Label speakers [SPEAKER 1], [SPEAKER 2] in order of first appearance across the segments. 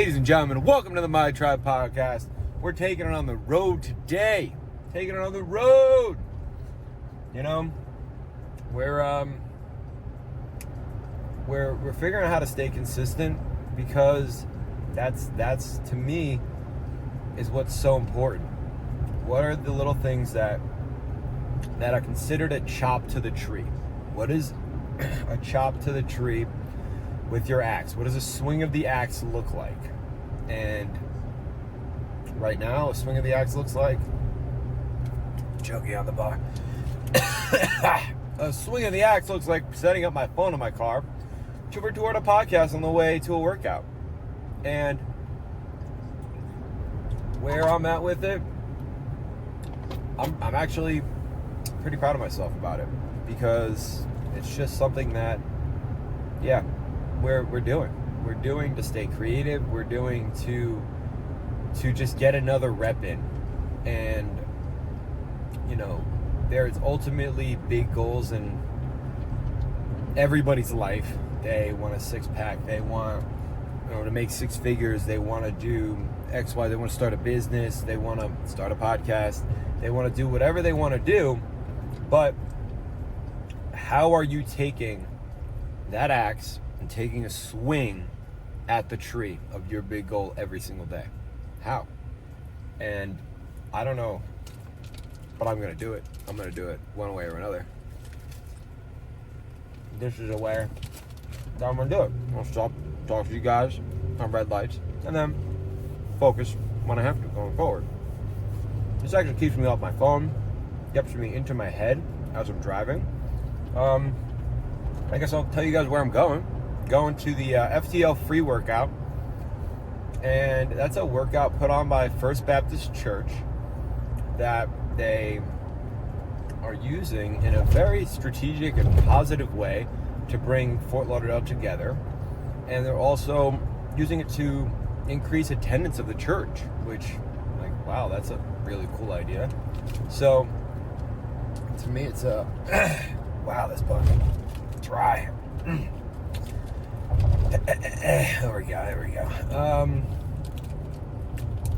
[SPEAKER 1] Ladies and gentlemen, welcome to the My Tribe podcast. We're taking it on the road today. Taking it on the road. You know, we're figuring out how to stay consistent, because that's to me is what's so important. What are the little things that are considered a chop to the tree? What is a chop to the tree with your axe? What does a swing of the axe look like? And right now, a swing of the axe looks like choking on the bar. A swing of the axe looks like setting up my phone in my car to record a podcast on the way to a workout. And where I'm at with it, I'm actually pretty proud of myself about it, because it's just something that, yeah, we're doing to stay creative. We're doing to just get another rep in. And you know, there's ultimately big goals in everybody's life. They want a six-pack. They want, to make six figures. They want to do X, Y. They want to start a business. They want to start a podcast. They want to do whatever they want to do. But how are you taking that axe and taking a swing at the tree of your big goal every single day? How? And I don't know, but I'm going to do it. I'm going to do it one way or another. This is a way that I'm going to do it. I'll stop, talk to you guys on red lights, and then focus when I have to going forward. This actually keeps me off my phone, gets me into my head as I'm driving. I guess I'll tell you guys where I'm going. Going to the FTL free workout. And that's a workout put on by First Baptist Church that they are using in a very strategic and positive way to bring Fort Lauderdale together. And they're also using it to increase attendance of the church, which, like, wow, that's a really cool idea. So to me, it's a wow, this bug dry. There we go.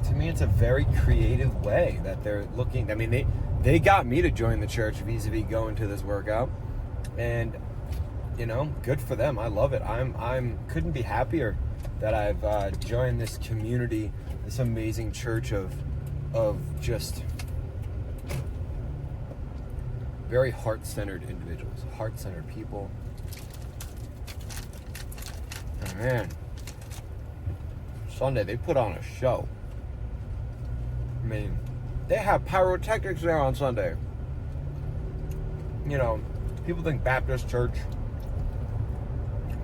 [SPEAKER 1] To me, it's a very creative way that they're looking. I mean, they got me to join the church vis-a-vis going to this workout, and you know, good for them. I love it. I'm couldn't be happier that I've joined this community, this amazing church of just very heart-centered individuals, heart-centered people. Oh, man, Sunday they put on a show. I mean, they have pyrotechnics there on Sunday. You know, people think Baptist church.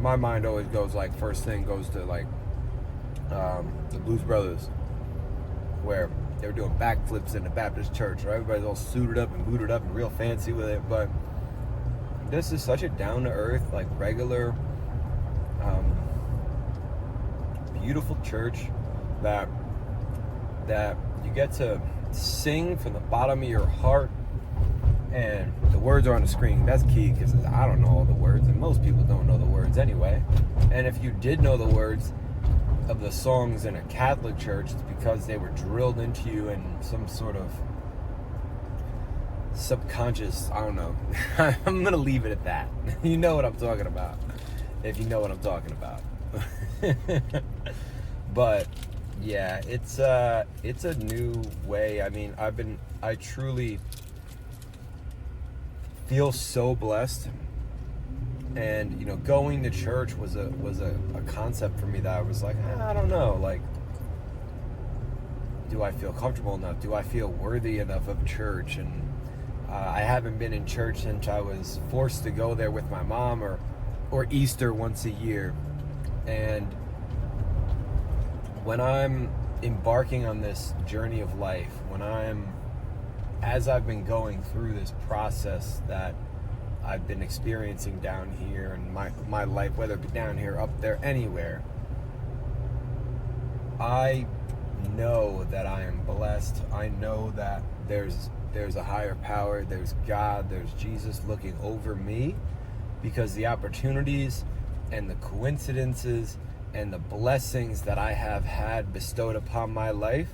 [SPEAKER 1] My mind always goes, like, first thing goes to, like, the Blues Brothers, where they were doing backflips in the Baptist church, right? Everybody's all suited up and booted up and real fancy with it. But this is such a down-to-earth, like, regular, beautiful church that you get to sing from the bottom of your heart, and the words are on the screen. That's key, because I don't know all the words, and most people don't know the words anyway. And if you did know the words of the songs in a Catholic church, it's because they were drilled into you in some sort of subconscious, I don't know. I'm gonna leave it at that. You know what I'm talking about, if you know what I'm talking about. But yeah, it's a new way. I mean, I truly feel so blessed. And, you know, going to church was a concept for me that I was like, I don't know, like, do I feel comfortable enough? Do I feel worthy enough of church? And I haven't been in church since I was forced to go there with my mom, or Easter once a year. And when I'm embarking on this journey of life, as I've been going through this process that I've been experiencing down here in my life, whether it be down here, up there, anywhere, I know that I am blessed. I know that there's a higher power, there's God, there's Jesus looking over me, because the opportunities and the coincidences and the blessings that I have had bestowed upon my life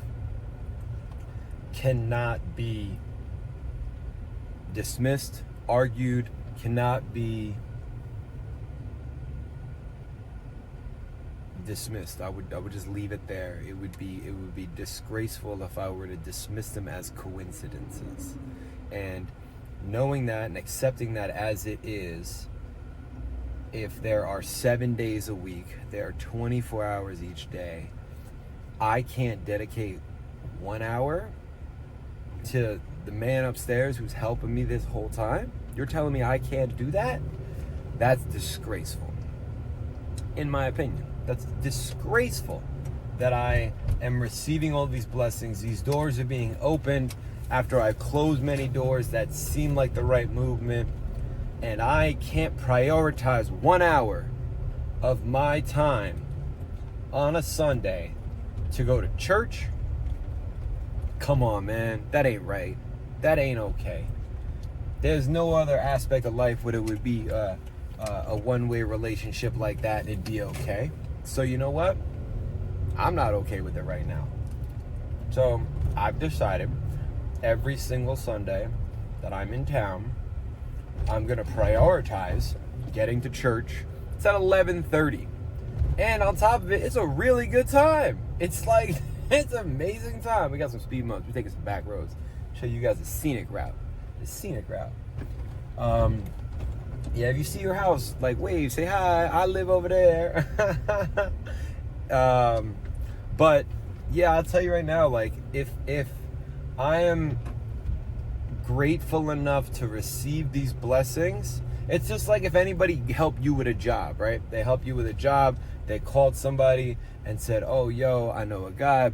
[SPEAKER 1] cannot be dismissed, argued, cannot be dismissed. I would just leave it there. It would be disgraceful if I were to dismiss them as coincidences. And knowing that and accepting that as it is, if there are 7 days a week, there are 24 hours each day, I can't dedicate 1 hour to the man upstairs who's helping me this whole time? You're telling me I can't do that? That's disgraceful. In my opinion, that's disgraceful that I am receiving all these blessings. These doors are being opened after I closed many doors that seem like the right movement, and I can't prioritize 1 hour of my time on a Sunday to go to church. Come on, man. That ain't right. That ain't okay. There's no other aspect of life where it would be a one-way relationship like that and it'd be okay. So you know what? I'm not okay with it right now. So I've decided every single Sunday that I'm in town, I'm going to prioritize getting to church. It's at 11:30. And on top of it, it's a really good time. It's like, it's an amazing time. We got some speed bumps. We're taking some back roads. Show you guys a scenic route. The scenic route. Yeah, if you see your house, like, wave, say hi. I live over there. But yeah, I'll tell you right now, like, if I am grateful enough to receive these blessings, it's just like if anybody helped you with a job, right? They helped you with a job. They called somebody and said, oh, yo, I know a guy,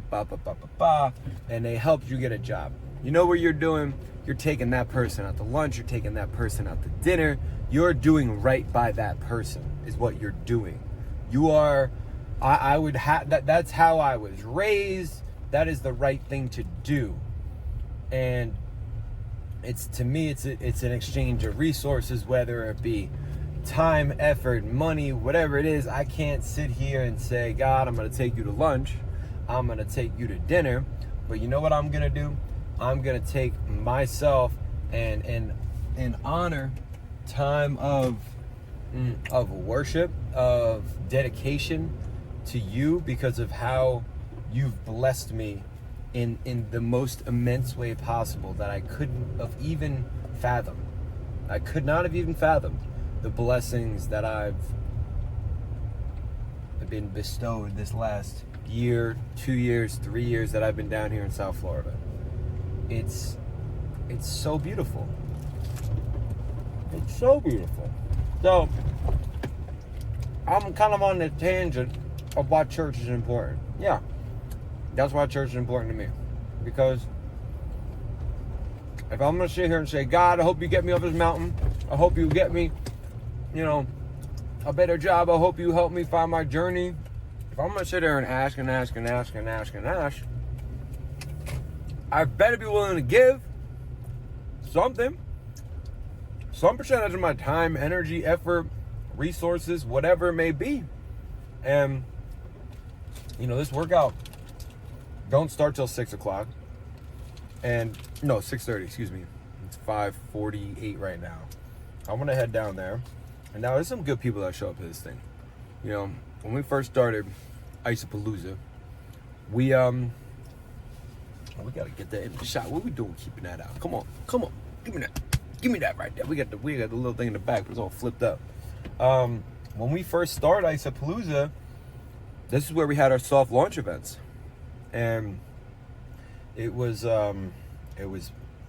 [SPEAKER 1] and they helped you get a job. You know what you're doing? You're taking that person out to lunch. You're taking that person out to dinner. You're doing right by that person is what you're doing. You are, I would have, that's how I was raised. That is the right thing to do. And it's, to me, it's an exchange of resources, whether it be time, effort, money, whatever it is. I can't sit here and say, God, I'm going to take you to lunch. I'm going to take you to dinner. But you know what I'm going to do? I'm going to take myself and honor time of worship, of dedication to you because of how you've blessed me in the most immense way possible that I couldn't have even fathomed. I could not have even fathomed the blessings that I've been bestowed this last year, 2 years, 3 years that I've been down here in South Florida. It's so beautiful. It's so beautiful. So I'm kind of on the tangent of why church is important. Yeah, that's why church is important to me. Because if I'm going to sit here and say, God, I hope you get me off this mountain. I hope you get me, a better job. I hope you help me find my journey. If I'm going to sit there and ask, I better be willing to give something. Some percentage of my time, energy, effort, resources, whatever it may be. And, this workout don't start till 6 o'clock. And, no, 6:30, excuse me. It's 5:48 right now. I'm going to head down there. And now there's some good people that show up to this thing. When we first started Isopalooza, we got to get that in the shot. What we doing keeping that out? Come on. Give me that right there. We got the little thing in the back, but it's all flipped up. When we first started Isopalooza, this is where we had our soft launch events. And it was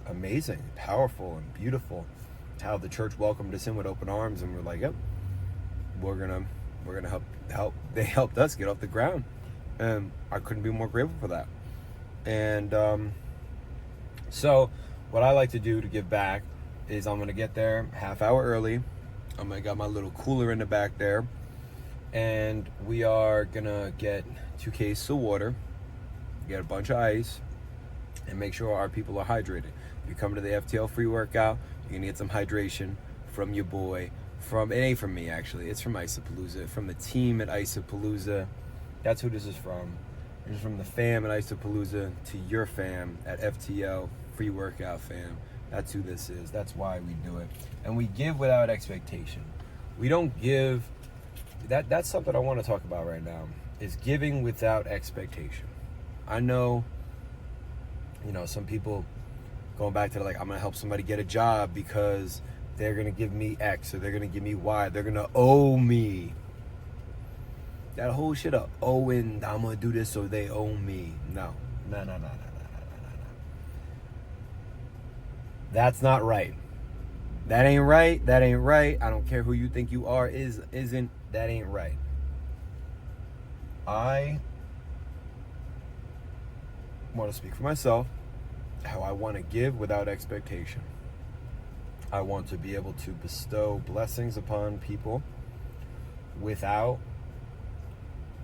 [SPEAKER 1] amazing, powerful, and beautiful how the church welcomed us in with open arms, and we're like, yep, we're gonna help. They helped us get off the ground, and I couldn't be more grateful for that. And so what I like to do to give back is I'm gonna get there half hour early. I'm gonna got my little cooler in the back there, and we are gonna get 2 cases of water, get a bunch of ice, and make sure our people are hydrated. If you come to the FTL free workout, you're gonna get some hydration from your boy it ain't from me actually. It's from Isopalooza, from the team at Isopalooza. That's who this is from. This is from the fam at Isopalooza to your fam at FTL, Free Workout Fam. That's who this is. That's why we do it. And we give without expectation. We don't give. That's something I want to talk about right now, is giving without expectation. I know, some people going back to like, I'm going to help somebody get a job because they're going to give me X or they're going to give me Y. They're going to owe me. That whole shit of owing, I'm going to do this so they owe me. No. That's not right. That ain't right. That ain't right. I don't care who you think you are, isn't. That ain't right. I want to speak for myself, how I want to give without expectation. I want to be able to bestow blessings upon people without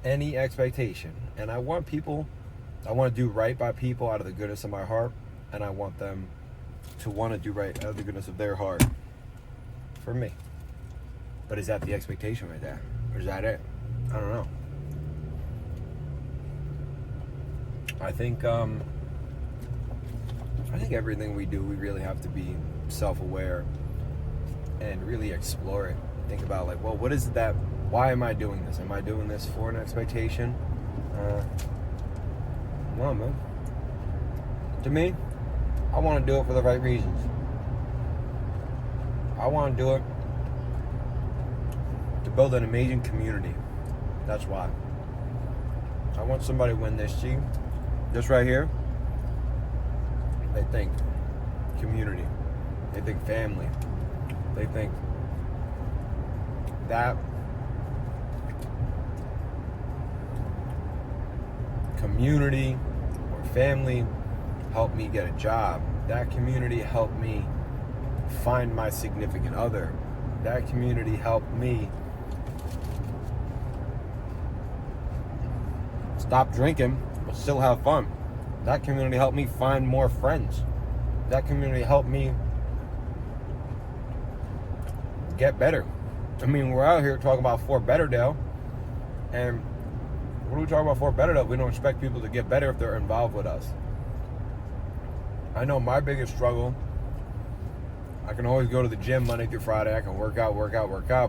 [SPEAKER 1] any expectation. And I want to do right by people out of the goodness of my heart, and I want them to want to do right out of the goodness of their heart for me. But is that the expectation right there? Or is that it? I don't know. I think everything we do, we really have to be self-aware and really explore it. Think about like, well, what is it that, why am I doing this? Am I doing this for an expectation? No, man. To me, I want to do it for the right reasons. I want to do it to build an amazing community. That's why. I want somebody to win this. See, this right here, they think community. They think family. They think that community or family helped me get a job. That community helped me find my significant other. That community helped me stop drinking but still have fun. That community helped me find more friends. That community helped me get better. I mean, we're out here talking about Fort Betterdale, and what are we talking about Fort Betterdale? We don't expect people to get better if they're involved with us. I know my biggest struggle, I can always go to the gym Monday through Friday. I can work out,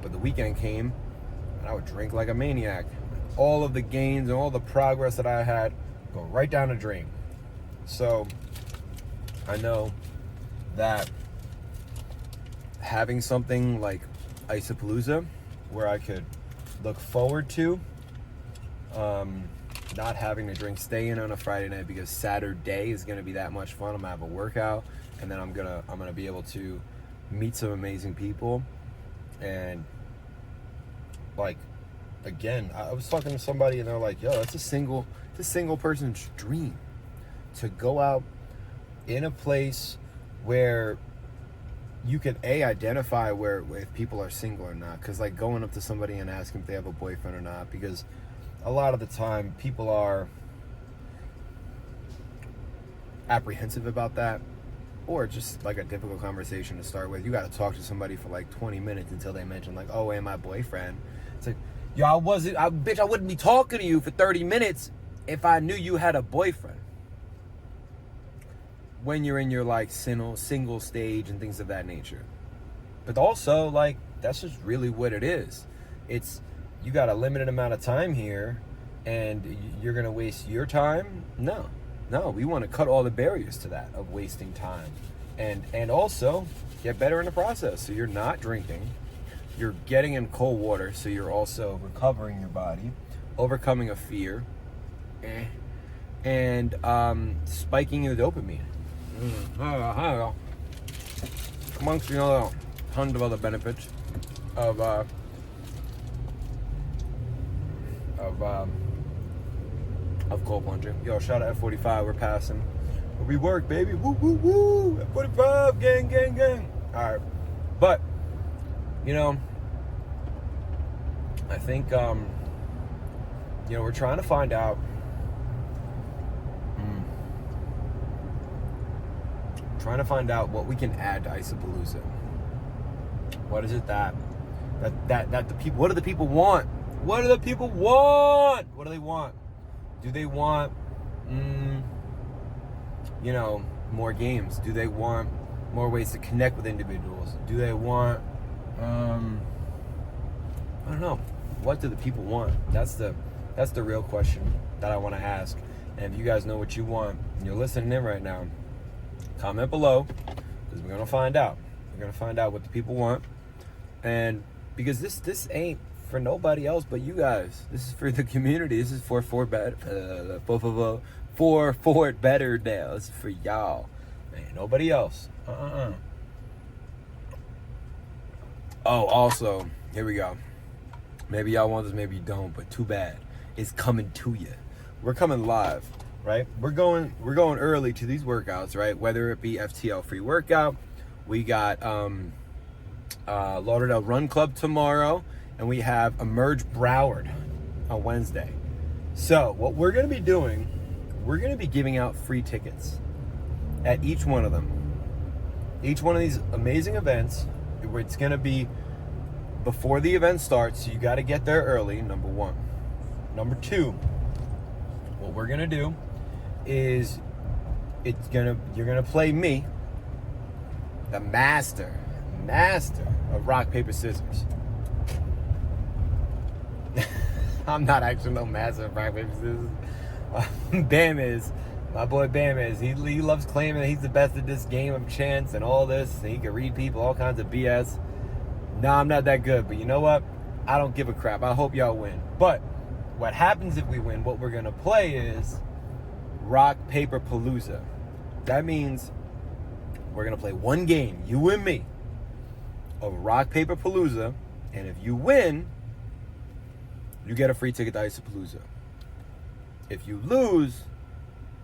[SPEAKER 1] but the weekend came and I would drink like a maniac. All of the gains and all the progress that I had go right down the drain. So I know that having something like Isopalooza where I could look forward to not having to drink, stay in on a Friday night because Saturday is going to be that much fun. I'm going to have a workout, and then I'm going to be able to meet some amazing people. And like, again, I was talking to somebody and they're like, yo, it's a single person's dream to go out in a place where you can identify where if people are single or not. Because like going up to somebody and asking if they have a boyfriend or not, because a lot of the time people are apprehensive about that, or just like a difficult conversation to start with. You got to talk to somebody for like 20 minutes until they mention like, oh, and my boyfriend. It's like, yo, I wouldn't be talking to you for 30 minutes if I knew you had a boyfriend. When you're in your like single stage and things of that nature. But also like, that's just really what it is. It's, you got a limited amount of time here and you're going to waste your time? No, we want to cut all the barriers to that of wasting time and also get better in the process. So you're not drinking, you're getting in cold water. So you're also recovering your body, overcoming a fear, and spiking the dopamine. Amongst tons of other benefits of cold plunging. Yo, shout out F45, we're passing. We work, baby. Woo, woo, woo. F45, gang. All right. But, I think, we're trying to find out what we can add to Isopalooza. What is it that That the people, what do the people want? What do the people want? What do they want? Do they want, more games? Do they want more ways to connect with individuals? Do they want, I don't know. What do the people want? That's the real question that I want to ask. And if you guys know what you want, and you're listening in right now, comment below, because we're going to find out. We're going to find out what the people want. And because this ain't for nobody else but you guys. This is for the community. This is for Fort Better now. This is for y'all. Ain't nobody else. Oh, also, here we go. Maybe y'all want this, maybe you don't, but too bad. It's coming to you. We're coming live, right? We're going early to these workouts, right? Whether it be FTL free workout, we got Lauderdale Run Club tomorrow, and we have Emerge Broward on Wednesday. So what we're going to be doing, we're going to be giving out free tickets at each one of them. Each one of these amazing events, it's going to be before the event starts, so you got to get there early, number one. Number two, what we're going to do is you're going to play me, the master of rock, paper, scissors. I'm not actually no master of rock, paper, scissors. Bam is. My boy Bam is. He loves claiming that he's the best at this game of chance and all this. And he can read people, all kinds of BS. No, I'm not that good. But you know what? I don't give a crap. I hope y'all win. But what happens if we win? What we're going to play is Rock, Paper Palooza. That means we're going to play one game, you and me, of Rock, Paper Palooza. And if you win, you get a free ticket to Isopalooza. If you lose,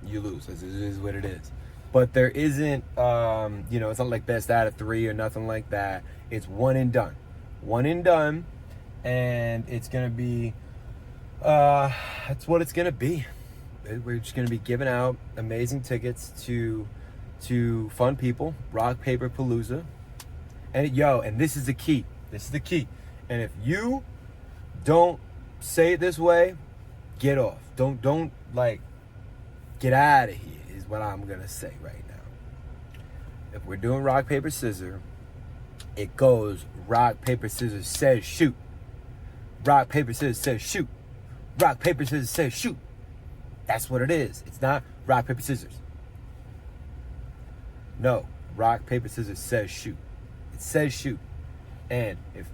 [SPEAKER 1] you lose. It is what it is. But there isn't, it's not like best out of three or nothing like that. It's one and done. One and done. And it's going to be, that's what it's going to be. We're just going to be giving out amazing tickets to fun people. Rock, Paper, Palooza. And this is the key. This is the key. And if you don't say it this way, get off. Don't get out of here is what I'm going to say right now. If we're doing rock, paper, scissors, it goes rock, paper, scissors, says shoot. Rock, paper, scissors, says shoot. Rock, paper, scissors, says shoot. That's what it is. It's not rock, paper, scissors. No, rock, paper, scissors says shoot. It says shoot. And if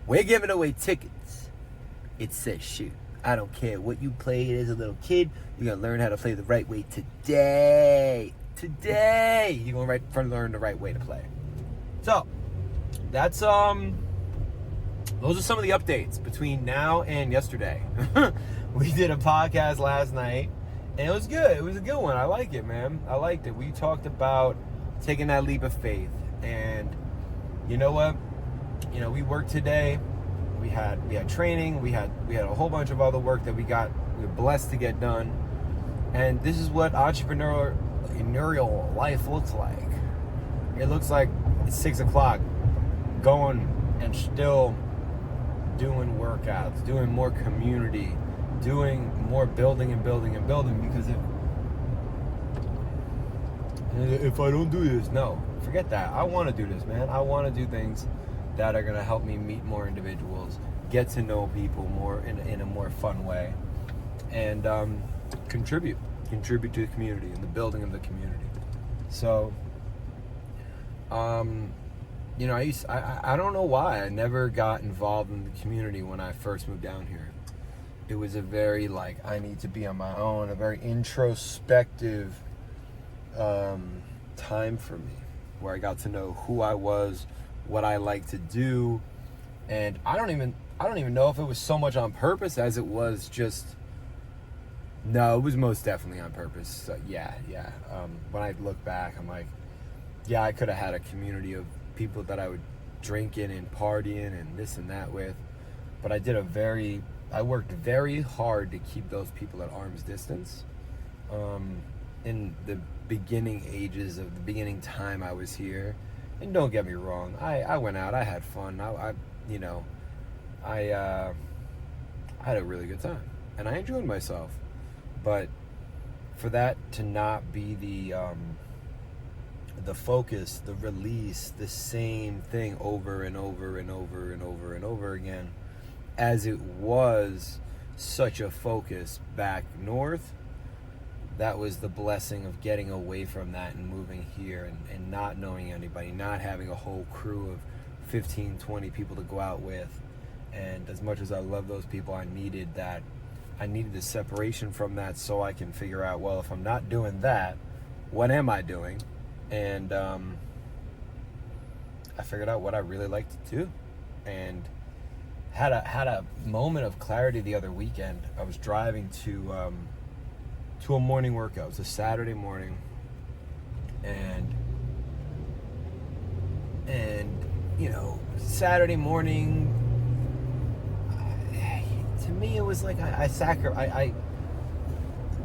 [SPEAKER 1] we're giving away tickets, it says shoot. I don't care what you played as a little kid. You're going to learn how to play the right way today. Today, you're going to learn the right way to play. So, that's, those are some of the updates between now and yesterday. We did a podcast last night, and it was good. It was a good one. I like it, man. I liked it. We talked about taking that leap of faith. And you know what? We worked today. We had training. We had a whole bunch of other work that we were blessed to get done. And this is what entrepreneurial life looks like. It looks like it's 6 o'clock, going and still doing workouts, doing more community, doing more building and building and building. Because if I don't do this, no, forget that. I want to do this, man. I want to do things that are going to help me meet more individuals, get to know people more in a more fun way, and contribute to the community and the building of the community. So, I don't know why I never got involved in the community when I first moved down here. It was a very I need to be on my own, a very introspective time for me, where I got to know who I was, what I like to do, and I don't even know if it was so much on purpose as it was just. No, it was most definitely on purpose. So, yeah. When I look back, I'm like, yeah, I could have had a community of people that I would drink in and party in and this and that with, but I worked very hard to keep those people at arm's distance. In the beginning ages of the beginning time I was here. And don't get me wrong, I went out, I had fun. you know, I had a really good time and I enjoyed myself. But for that to not be the focus, the release, the same thing over and over and over and over and over again, as it was such a focus back north, that was the blessing of getting away from that and moving here and not knowing anybody, not having a whole crew of 15, 20 people to go out with. And as much as I love those people, I needed the separation from that so I can figure out, well, if I'm not doing that, what am I doing? And I figured out what I really like to do, and had a moment of clarity the other weekend. I was driving to a morning workout. It was a Saturday morning, and you know, Saturday morning, to me it was like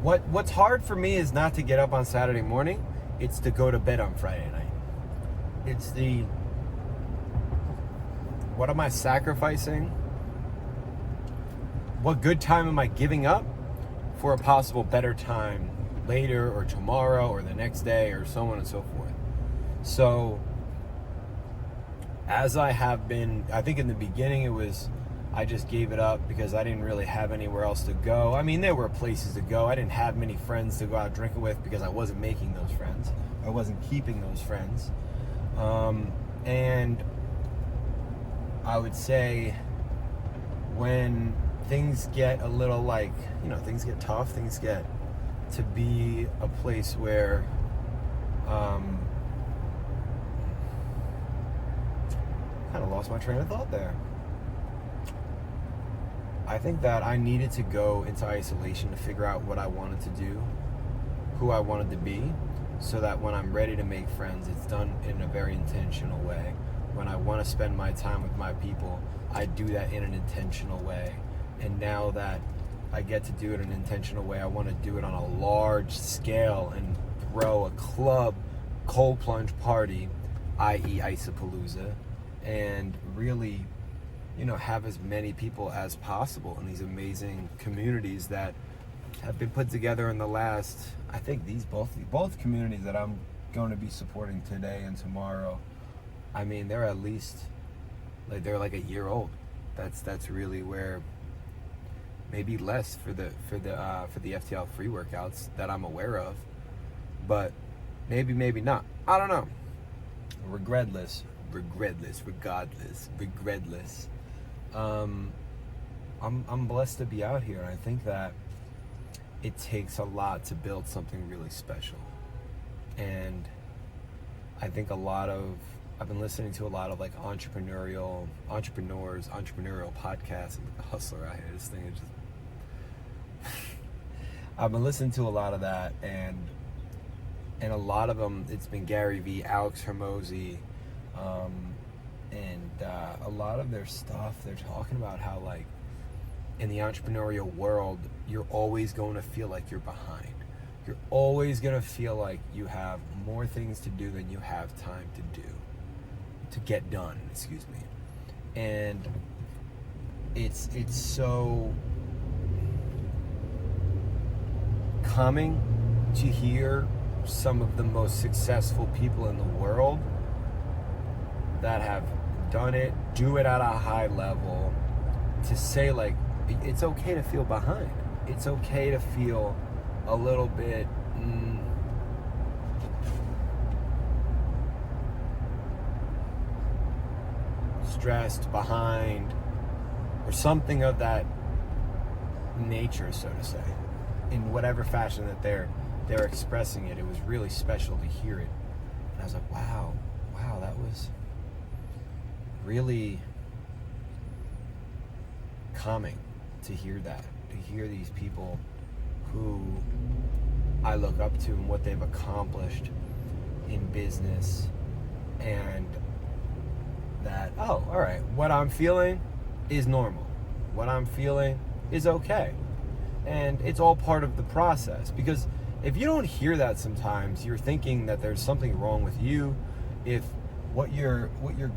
[SPEAKER 1] what's hard for me is not to get up on Saturday morning. It's to go to bed on Friday night. It's what am I sacrificing? What good time am I giving up for a possible better time later or tomorrow or the next day or so on and so forth? So, as I have been, I think in the beginning it was, I just gave it up because I didn't really have anywhere else to go. I mean, there were places to go. I didn't have many friends to go out drinking with because I wasn't making those friends. I wasn't keeping those friends. And I would say when things get a little like, you know, things get tough, things get to be a place where kind of lost my train of thought there. I think that I needed to go into isolation to figure out what I wanted to do, who I wanted to be, so that when I'm ready to make friends, it's done in a very intentional way. When I want to spend my time with my people, I do that in an intentional way. And now that I get to do it in an intentional way, I want to do it on a large scale and throw a club cold plunge party, i.e. Isopalooza, and really, you know, have as many people as possible in these amazing communities that have been put together in the last, I think these both communities that I'm going to be supporting today and tomorrow, I mean, they're at least they're like a year old. That's really where, maybe less for the FTL free workouts that I'm aware of, but maybe not. I don't know. Regardless. I'm blessed to be out here, and I think that it takes a lot to build something really special. And I think I've been listening to a lot of like entrepreneurial podcasts. I'm like a hustler out here. This thing is just I've been listening to a lot of that, and a lot of them, it's been Gary Vee, Alex Hermosi, and a lot of their stuff, they're talking about how, like, in the entrepreneurial world, you're always going to feel like you're behind. You're always going to feel like you have more things to do than you have time to get done, excuse me. And it's so calming to hear some of the most successful people in the world that have done it, do it at a high level, to say, like, it's okay to feel behind. It's okay to feel a little bit stressed, behind, or something of that nature, so to say, in whatever fashion that they're expressing it. It was really special to hear it, and I was like, wow, that was really calming to hear that, to hear these people who I look up to and what they've accomplished in business, and that, oh, all right, what I'm feeling is normal. What I'm feeling is okay. And it's all part of the process, because if you don't hear that sometimes, you're thinking that there's something wrong with you. If what you're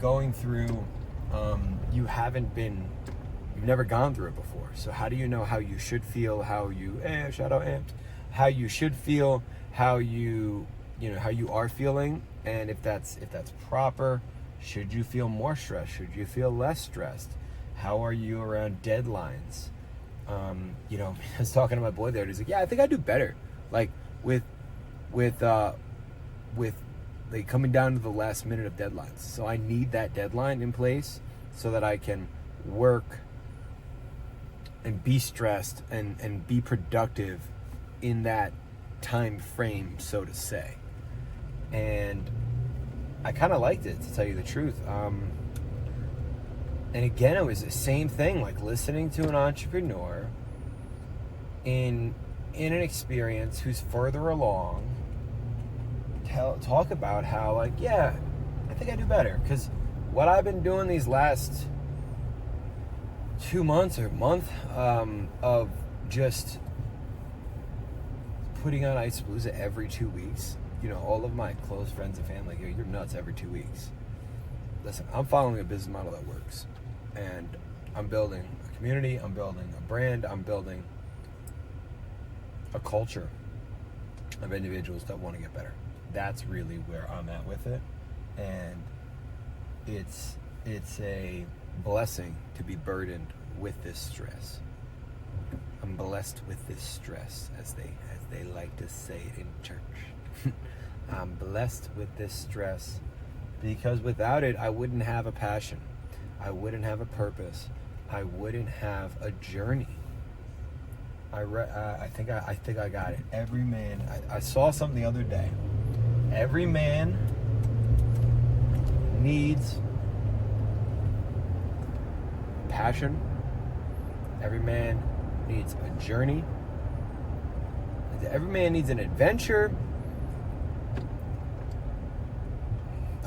[SPEAKER 1] going through you've never gone through it before. So how do you know how you should feel, shout out amped, how you should feel, how you are feeling, and if that's proper. Should you feel more stressed? Should you feel less stressed? How are you around deadlines? I was talking to my boy there, and he's like, yeah, I think I do better. Like with like coming down to the last minute of deadlines. So I need that deadline in place so that I can work and be stressed and be productive in that time frame, so to say. And I kind of liked it, to tell you the truth. And again, it was the same thing, like listening to an entrepreneur in an experience who's further along, talk about how, like, yeah, I think I do better. Because what I've been doing these last 2 months or month of just putting on Isopalooza every 2 weeks, all of my close friends and family go, you're nuts, every 2 weeks. Listen, I'm following a business model that works. And I'm building a community, I'm building a brand, I'm building a culture of individuals that want to get better. That's really where I'm at with it. And it's a blessing to be burdened with this stress. I'm blessed with this stress, as they like to say it in church. I'm blessed with this stress because without it, I wouldn't have a passion. I wouldn't have a purpose. I wouldn't have a journey. I think I got it. Every man, I saw something the other day. Every man needs passion. Every man needs a journey. Every man needs an adventure.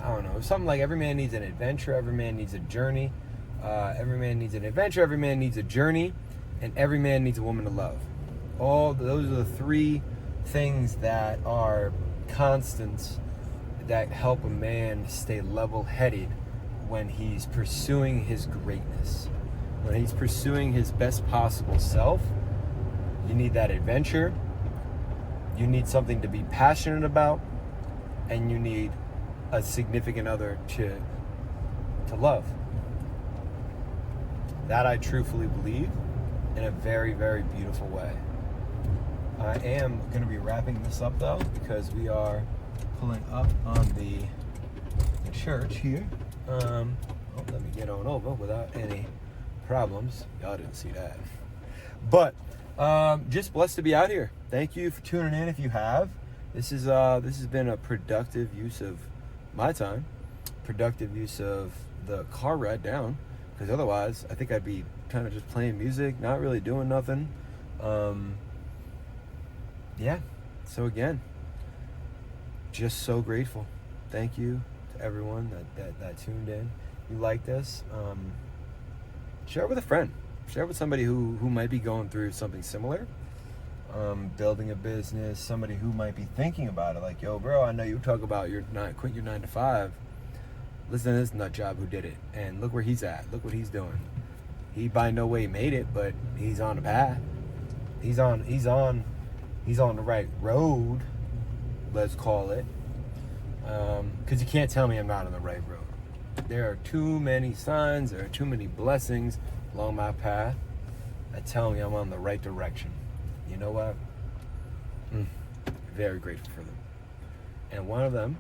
[SPEAKER 1] I don't know, something like every man needs an adventure, every man needs a journey, every man needs an adventure, every man needs a journey, and every man needs a woman to love. Those are the three things that are constants that help a man stay level-headed when he's pursuing his greatness. When he's pursuing his best possible self, you need that adventure, you need something to be passionate about, and you need a significant other to love. That I truthfully believe in a very, very beautiful way. I am going to be wrapping this up though, because we are pulling up on the church here. Let me get on over without any problems. Y'all didn't see that. But just blessed to be out here. Thank you for tuning in if you have. This has been a productive use of my time, productive use of the car ride down, because otherwise I think I'd be kind of just playing music, not really doing nothing. So again, just so grateful. Thank you to everyone that tuned in. You like this, share it with a friend, share it with somebody who might be going through something similar, building a business, somebody who might be thinking about it, like, yo bro, I know you talk about quit your 9 to 5. Listen to this nut job who did it, and look where he's at, look what he's doing. He by no way made it, but he's on the path. He's on the right road, let's call it. Because you can't tell me I'm not on the right road. There are too many signs, there are too many blessings along my path that tell me I'm on the right direction. You know what? Very grateful for them. And one of them,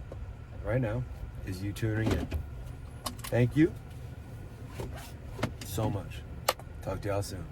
[SPEAKER 1] right now, is you tuning in. Thank you so much. Talk to y'all soon.